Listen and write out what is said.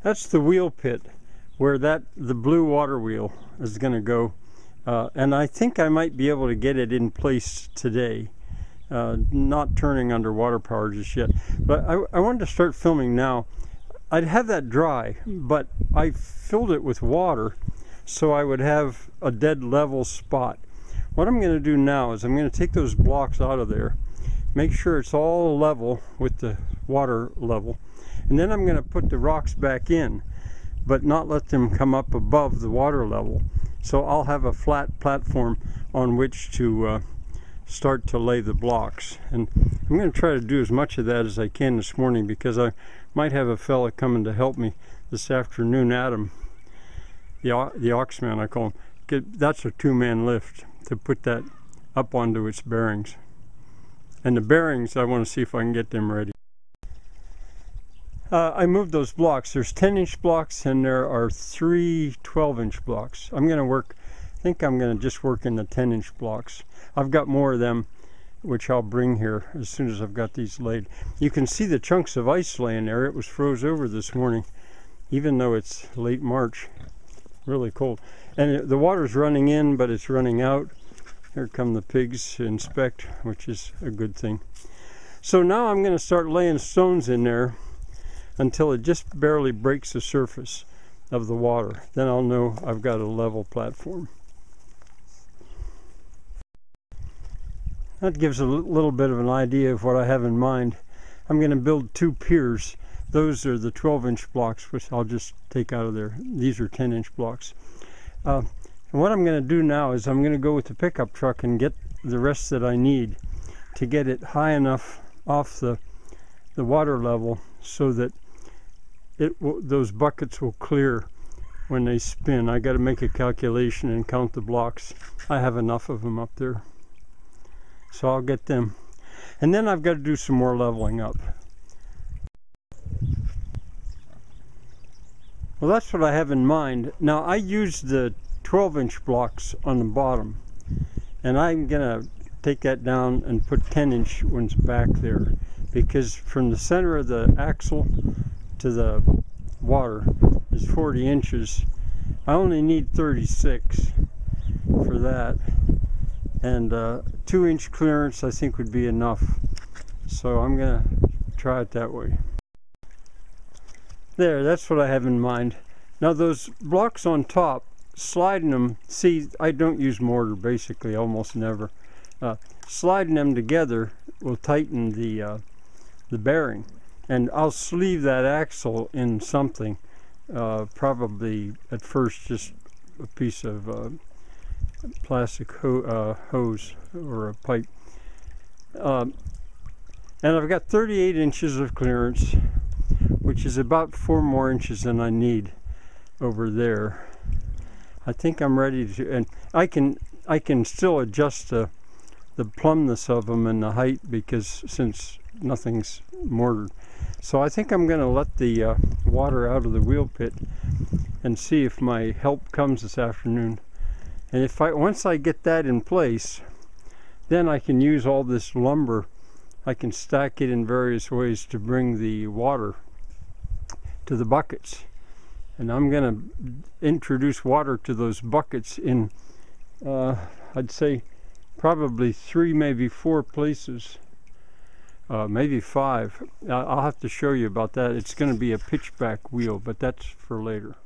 That's the wheel pit where the blue water wheel is going to go. And I think I might be able to get it in place today. Not turning under water power just yet. But I wanted to start filming now. I'd have that dry, but I filled it with water so I would have a dead level spot. What I'm going to do now is I'm going to take those blocks out of there, make sure it's all level with the water level, and then I'm going to put the rocks back in, but not let them come up above the water level. So I'll have a flat platform on which to start to lay the blocks. And I'm going to try to do as much of that as I can this morning, because I might have a fella coming to help me this afternoon. Adam, the oxman I call him. That's a two-man lift to put that up onto its bearings. And the bearings, I want to see if I can get them ready. I moved those blocks. There's 10-inch blocks and there are 3 12-inch blocks. I think I'm going to just work in the 10-inch blocks. I've got more of them, which I'll bring here as soon as I've got these laid. You can see the chunks of ice laying there. It was froze over this morning, even though it's late March. Really cold. And the water's running in, but it's running out. Here come the pigs to inspect, which is a good thing. So now I'm going to start laying stones in there until it just barely breaks the surface of the water. Then I'll know I've got a level platform. That gives a little bit of an idea of what I have in mind. I'm going to build 2 piers. Those are the 12-inch blocks, which I'll just take out of there. These are 10-inch blocks. And what I'm going to do now is I'm going to go with the pickup truck and get the rest that I need to get it high enough off the water level so that those buckets will clear when they spin. I got to make a calculation and count the blocks. I have enough of them up there, so I'll get them. And then I've got to do some more leveling up. Well, that's what I have in mind. Now, I used the 12-inch blocks on the bottom, and I'm gonna take that down and put 10-inch ones back there, because from the center of the axle to the water is 40 inches. I only need 36 for that, and 2-inch clearance I think would be enough. So I'm gonna try it that way. There, that's what I have in mind. Now those blocks on top, sliding them, see, I don't use mortar basically, almost never. Sliding them together will tighten the bearing. And I'll sleeve that axle in something, probably at first just a piece of plastic hose or a pipe. And I've got 38 inches of clearance, which is about 4 more inches than I need over there. I think I'm ready to, and I can still adjust the plumbness of them and the height, because since nothing's mortared. So I think I'm going to let the water out of the wheel pit and see if my help comes this afternoon. And once I get that in place, then I can use all this lumber. I can stack it in various ways to bring the water to the buckets. And I'm going to introduce water to those buckets in, I'd say, probably 3, maybe 4 places, maybe 5. I'll have to show you about that. It's going to be a pitchback wheel, but that's for later.